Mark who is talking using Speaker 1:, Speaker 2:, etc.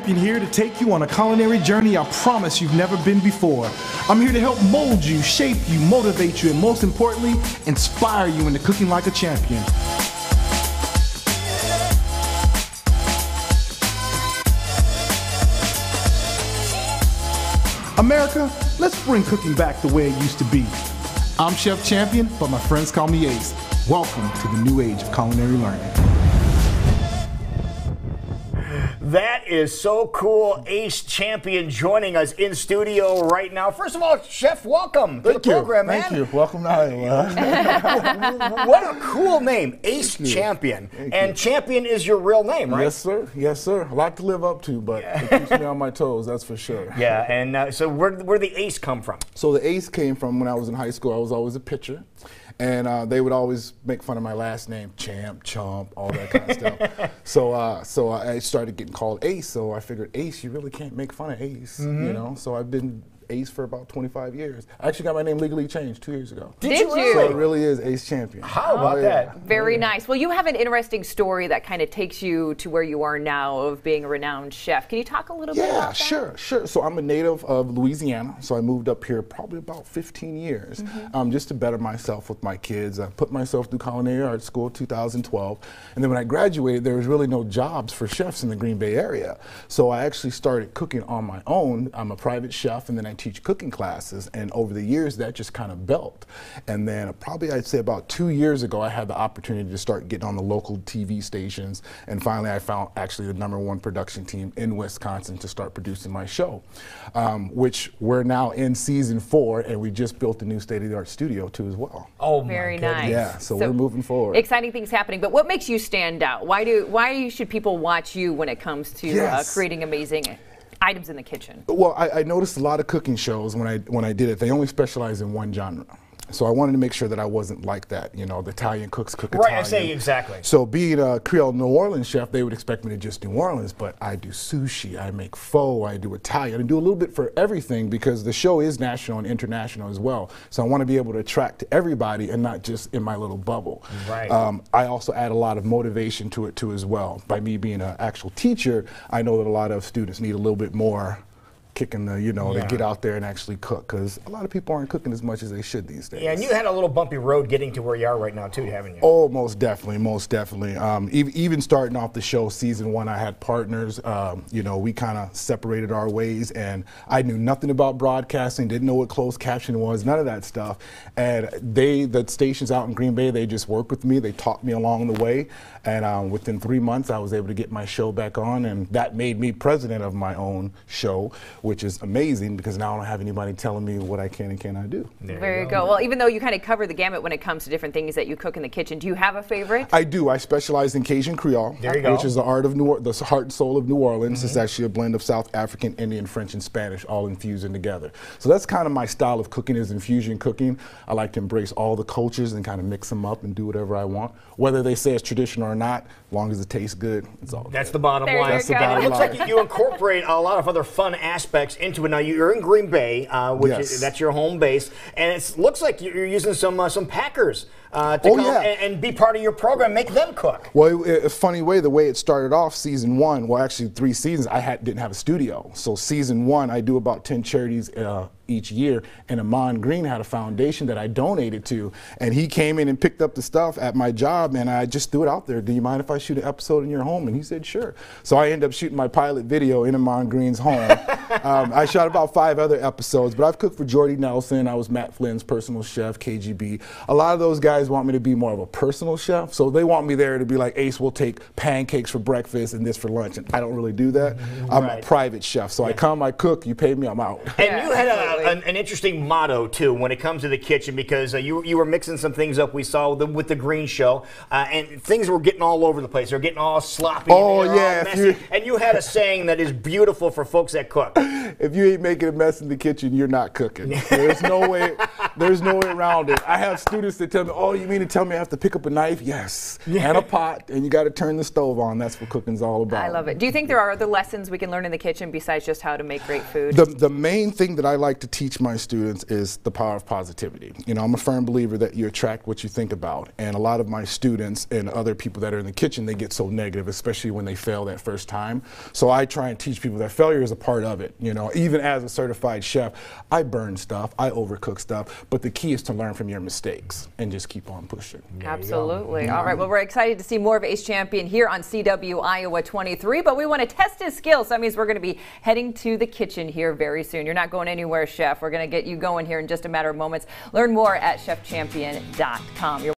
Speaker 1: Champion here to take you on a culinary journey I promise you've never been before. I'm here to help mold you, shape you, motivate you, and most importantly, inspire you into cooking like a champion. America, let's bring cooking back the way it used to be. I'm Chef Champion, but my friends call me Ace. Welcome to the new age of culinary learning.
Speaker 2: That is so cool. Ace Champion joining us in studio right now. First of all, Chef, welcome to the program, man.
Speaker 3: Thank you. Welcome to Iowa.
Speaker 2: What a cool name, Ace Champion. And Champion is your real name, right?
Speaker 3: Yes, sir. Yes, sir. A lot to live up to, but it keeps me on my toes, that's for sure.
Speaker 2: Yeah, and so where the Ace come from?
Speaker 3: So the Ace came from when I was in high school. I was always a pitcher. And they would always make fun of my last name, Champ, Chomp, all that kind of stuff. So I started getting called Ace. So I figured, Ace, you really can't make fun of Ace, you know. So I've been Ace for about 25 years. I actually got my name legally changed 2 years ago.
Speaker 2: Did you?
Speaker 3: So it really is Ace Champion.
Speaker 2: How about that?
Speaker 4: Very nice. Well, you have an interesting story that kind of takes you to where you are now of being a renowned chef. Can you talk a little bit about that?
Speaker 3: Yeah, sure. So I'm a native of Louisiana. So I moved up here probably about 15 years just to better myself with my kids. I put myself through culinary arts school 2012. And then when I graduated, there was really no jobs for chefs in the Green Bay area. So I actually started cooking on my own. I'm a private chef, and then I teach cooking classes, and over the years that just kind of built. And then probably I'd say about 2 years ago I had the opportunity to start getting on the local TV stations, and finally I found actually the #1 production team in Wisconsin to start producing my show, which we're now in season 4, and we just built a new state-of-the-art studio too as well.
Speaker 2: Oh,
Speaker 4: very nice.
Speaker 3: Yeah, so we're moving forward.
Speaker 4: Exciting things happening, but what makes you stand out? Why should people watch you when it comes to creating amazing items in the kitchen?
Speaker 3: Well, I noticed a lot of cooking shows when I did it, they only specialize in one genre. So I wanted to make sure that I wasn't like that, you know, the Italian cooks cook Italian.
Speaker 2: Right, I say exactly.
Speaker 3: So being a Creole New Orleans chef, they would expect me to just do New Orleans, but I do sushi, I make pho, I do Italian, I do a little bit for everything because the show is national and international as well. So I want to be able to attract everybody and not just in my little bubble.
Speaker 2: Right.
Speaker 3: I also add a lot of motivation to it too as well. By me being an actual teacher, I know that a lot of students need a little bit more kicking the, to get out there and actually cook, because a lot of people aren't cooking as much as they should these days.
Speaker 2: Yeah, and you had a little bumpy road getting to where you are right now too, haven't you?
Speaker 3: Oh, most definitely. Even starting off the show, season 1, I had partners. We kind of separated our ways, and I knew nothing about broadcasting, didn't know what closed caption was, none of that stuff. And the stations out in Green Bay, they just worked with me. They taught me along the way, and within 3 months, I was able to get my show back on, and that made me president of my own show, which is amazing because now I don't have anybody telling me what I can and cannot do.
Speaker 4: There you go. Well, even though you kind of cover the gamut when it comes to different things that you cook in the kitchen, do you have a favorite?
Speaker 3: I do. I specialize in Cajun Creole, which is the heart and soul of New Orleans. It's actually a blend of South African, Indian, French, and Spanish all infused together. So that's kind of my style of cooking, is infusion cooking. I like to embrace all the cultures and kind of mix them up and do whatever I want. Whether they say it's traditional or not, as long as it tastes good, it's all
Speaker 2: That's
Speaker 3: good.
Speaker 2: the bottom line.
Speaker 4: That's the bottom
Speaker 2: line. It looks like you incorporate a lot of other fun aspects into it. Now you're in Green Bay, that's your home base, and it looks like you're using some Packers to come and be part of your program, make them cook.
Speaker 3: Well, a funny way, the way it started off, season 1, well actually 3 seasons, didn't have a studio. So season 1, I do about 10 charities each year, and Amon Green had a foundation that I donated to, and he came in and picked up the stuff at my job, and I just threw it out there. Do you mind if I shoot an episode in your home? And he said, sure. So I ended up shooting my pilot video in Amon Green's home. I shot about 5 other episodes, but I've cooked for Jordy Nelson. I was Matt Flynn's personal chef, KGB. A lot of those guys want me to be more of a personal chef, so they want me there to be like, Ace, we'll take pancakes for breakfast and this for lunch, and I don't really do that. I'm a private chef, so I come, I cook, you pay me, I'm out.
Speaker 2: And you had an interesting motto too when it comes to the kitchen, because you were mixing some things up. We saw with the Green Show, and things were getting all over the place. They're getting all sloppy.
Speaker 3: Oh yeah,
Speaker 2: and you had a saying that is beautiful for folks that cook.
Speaker 3: If you ain't making a mess in the kitchen, you're not cooking. There's no way around it. I have students that tell me, oh, you mean to tell me I have to pick up a knife? Yes, and a pot, and you got to turn the stove on. That's what cooking's all about.
Speaker 4: I love it. Do you think there are other lessons we can learn in the kitchen besides just how to make great food?
Speaker 3: The main thing that I like to teach my students is the power of positivity. You know, I'm a firm believer that you attract what you think about, and a lot of my students and other people that are in the kitchen, they get so negative, especially when they fail that first time. So I try and teach people that failure is a part of it. You know, even as a certified chef, I burn stuff, I overcook stuff, but the key is to learn from your mistakes and just keep on pushing.
Speaker 4: Absolutely. All right, well, we're excited to see more of Ace Champion here on CW Iowa 23, but we want to test his skills. So that means we're going to be heading to the kitchen here very soon. You're not going anywhere, Chef. We're going to get you going here in just a matter of moments. Learn more at chefchampion.com.